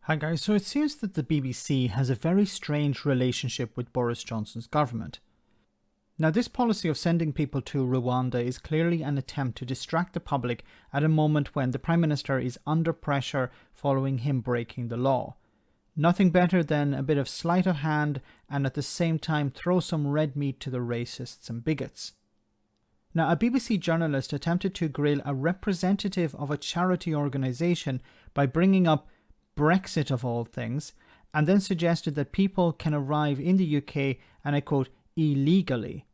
Hi guys, so it seems that the BBC has a very strange relationship with Boris Johnson's government. Now, this policy of sending people to Rwanda is clearly an attempt to distract the public at a moment when the Prime Minister is under pressure following him breaking the law. Nothing better than a bit of sleight of hand and at the same time throw some red meat to the racists and bigots. Now, a BBC journalist attempted to grill a representative of a charity organisation by bringing up Brexit of all things, and then suggested that people can arrive in the UK, and I quote, illegally.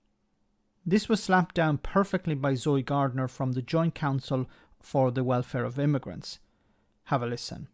This was slapped down perfectly by Zoe Gardner from the Joint Council for the Welfare of Immigrants. Have a listen.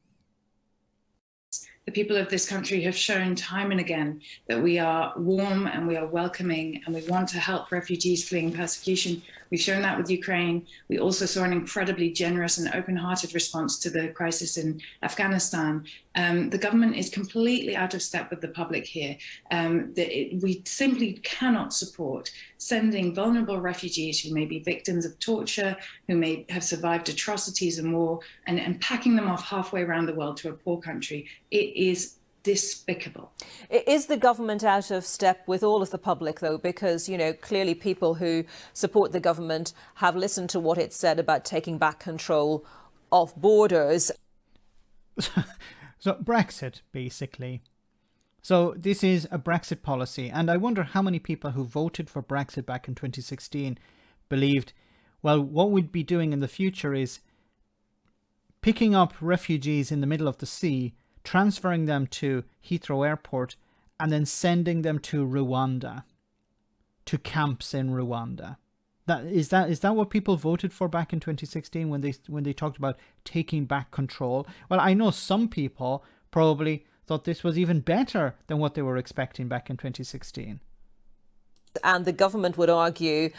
The people of this country have shown time and again that we are warm and we are welcoming and we want to help refugees fleeing persecution. We've shown that with Ukraine. We also saw an incredibly generous and open-hearted response to the crisis in Afghanistan. The government is completely out of step with the public here. We simply cannot support sending vulnerable refugees who may be victims of torture, who may have survived atrocities and war, and packing them off halfway around the world to a poor country. It is despicable. Is the government out of step with all of the public, though? Because, you know, clearly people who support the government have listened to what it said about taking back control of borders. So Brexit, basically. So this is a Brexit policy, and I wonder how many people who voted for Brexit back in 2016 believed, well, what we'd be doing in the future is picking up refugees in the middle of the sea, transferring them to Heathrow Airport, and then sending them to Rwanda, to camps in Rwanda. Is that what people voted for back in 2016 when they talked about taking back control? Well, I know some people probably thought this was even better than what they were expecting back in 2016. And the government would argue,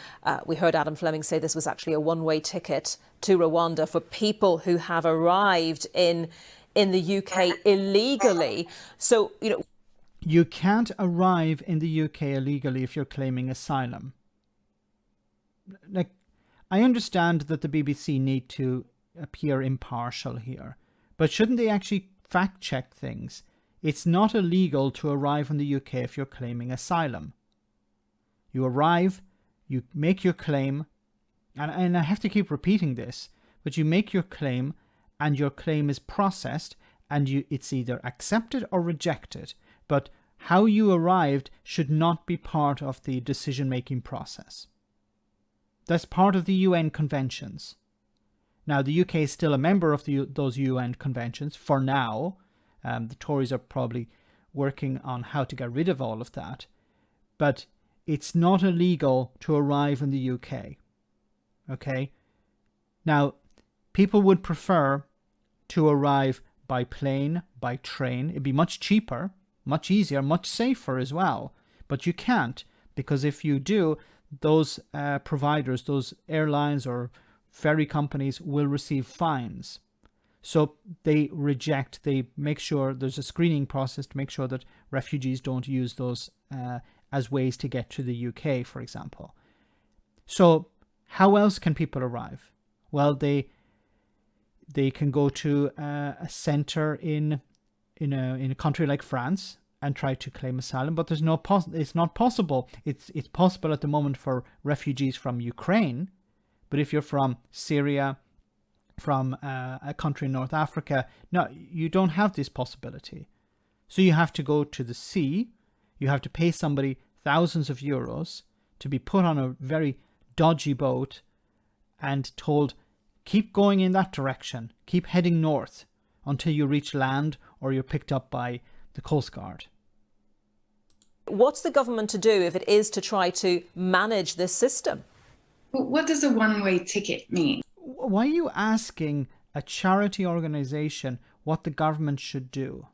we heard Adam Fleming say this was actually a one-way ticket to Rwanda for people who have arrived in the UK illegally. So, you know, you can't arrive in the UK illegally if you're claiming asylum. Like, I understand that the BBC need to appear impartial here, but shouldn't they actually fact check things? It's not illegal to arrive in the UK if you're claiming asylum. You arrive, you make your claim, and I have to keep repeating this, but you make your claim and your claim is processed and it's either accepted or rejected, but how you arrived should not be part of the decision-making process. That's part of the UN conventions. Now, the UK is still a member of those UN conventions for now. The Tories are probably working on how to get rid of all of that. But it's not illegal to arrive in the UK. Okay? Now, people would prefer to arrive by plane, by train. It'd be much cheaper, much easier, much safer as well. But you can't, because if you do, those providers, those airlines or ferry companies will receive fines. So they make sure there's a screening process to make sure that refugees don't use those as ways to get to the UK, for example. So how else can people arrive? Well, they can go to a centre in a country like France and try to claim asylum, but it's not possible. It's possible at the moment for refugees from Ukraine, but if you're from Syria, from a country in North Africa, no, you don't have this possibility. So you have to go to the sea, you have to pay somebody thousands of euros to be put on a very dodgy boat and told, keep going in that direction, keep heading north until you reach land or you're picked up by the Coast Guard. What's the government to do if it is to try to manage this system? But what does a one-way ticket mean? Why are you asking a charity organisation what the government should do?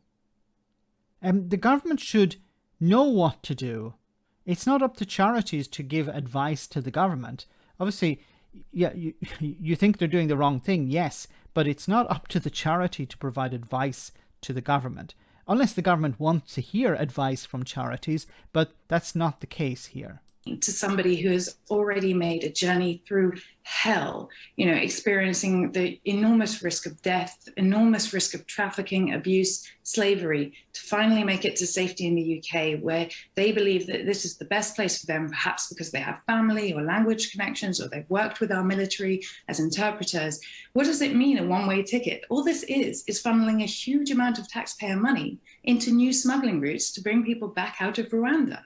The government should know what to do. It's not up to charities to give advice to the government. Obviously, yeah, you think they're doing the wrong thing, yes, but it's not up to the charity to provide advice to the government, unless the government wants to hear advice from charities, but that's not the case here. to somebody who has already made a journey through hell, you know, experiencing the enormous risk of death, enormous risk of trafficking, abuse, slavery, to finally make it to safety in the UK, where they believe that this is the best place for them, perhaps because they have family or language connections, or they've worked with our military as interpreters. What does it mean, a one-way ticket? All this is funneling a huge amount of taxpayer money into new smuggling routes to bring people back out of Rwanda.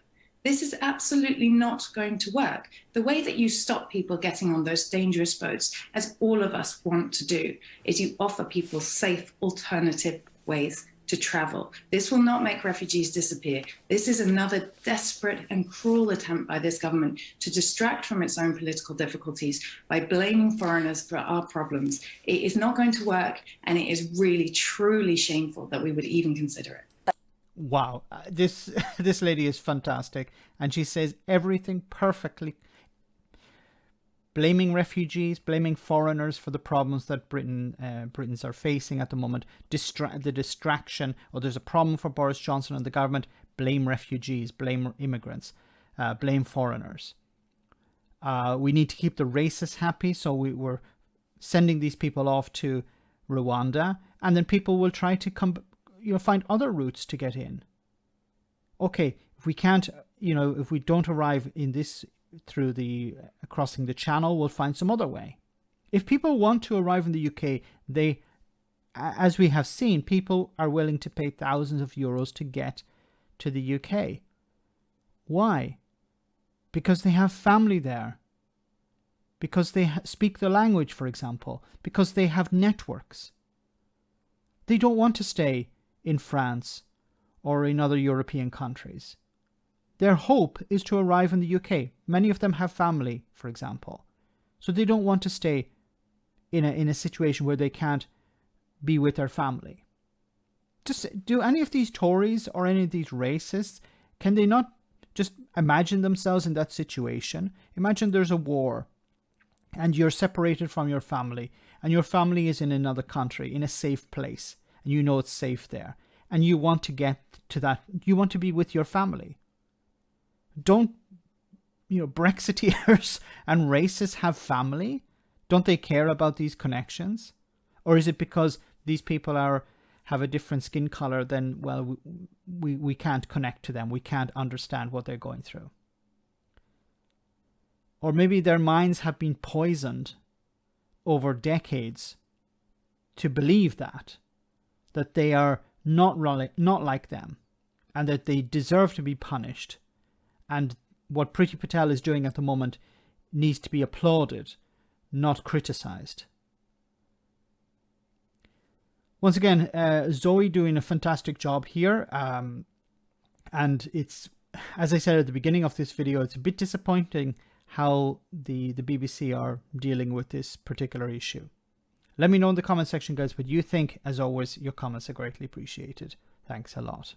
This is absolutely not going to work. The way that you stop people getting on those dangerous boats, as all of us want to do, is you offer people safe alternative ways to travel. This will not make refugees disappear. This is another desperate and cruel attempt by this government to distract from its own political difficulties by blaming foreigners for our problems. It is not going to work, and it is really, truly shameful that we would even consider it. Wow, this lady is fantastic, and she says everything perfectly. Blaming refugees, blaming foreigners for the problems that Britons are facing at the moment. The distraction, or there's a problem for Boris Johnson and the government. Blame refugees, blame immigrants, blame foreigners. We need to keep the racists happy, so we're sending these people off to Rwanda, and then people will try to come. Find other routes to get in. Okay, if we can't, if we don't arrive in this through the crossing the channel, we'll find some other way. If people want to arrive in the UK, as we have seen, people are willing to pay thousands of euros to get to the UK. Why? Because they have family there. Because they speak the language, for example. Because they have networks. They don't want to stay in France or in other European countries. Their hope is to arrive in the UK. Many of them have family, for example. So they don't want to stay in a situation where they can't be with their family. Just do any of these Tories or any of these racists, can they not just imagine themselves in that situation? Imagine there's a war and you're separated from your family, and your family is in another country, in a safe place, and you know it's safe there, and you want to get to that, you want to be with your family. Don't, Brexiteers and racists have family? Don't they care about these connections? Or is it because these people have a different skin color, then, well, we can't connect to them, we can't understand what they're going through? Or maybe their minds have been poisoned over decades to believe that they are not like them, and that they deserve to be punished. And what Priti Patel is doing at the moment needs to be applauded, not criticized. Once again, Zoe doing a fantastic job here. And it's, as I said at the beginning of this video, it's a bit disappointing how the BBC are dealing with this particular issue. Let me know in the comment section, guys, what you think. As always, your comments are greatly appreciated. Thanks a lot.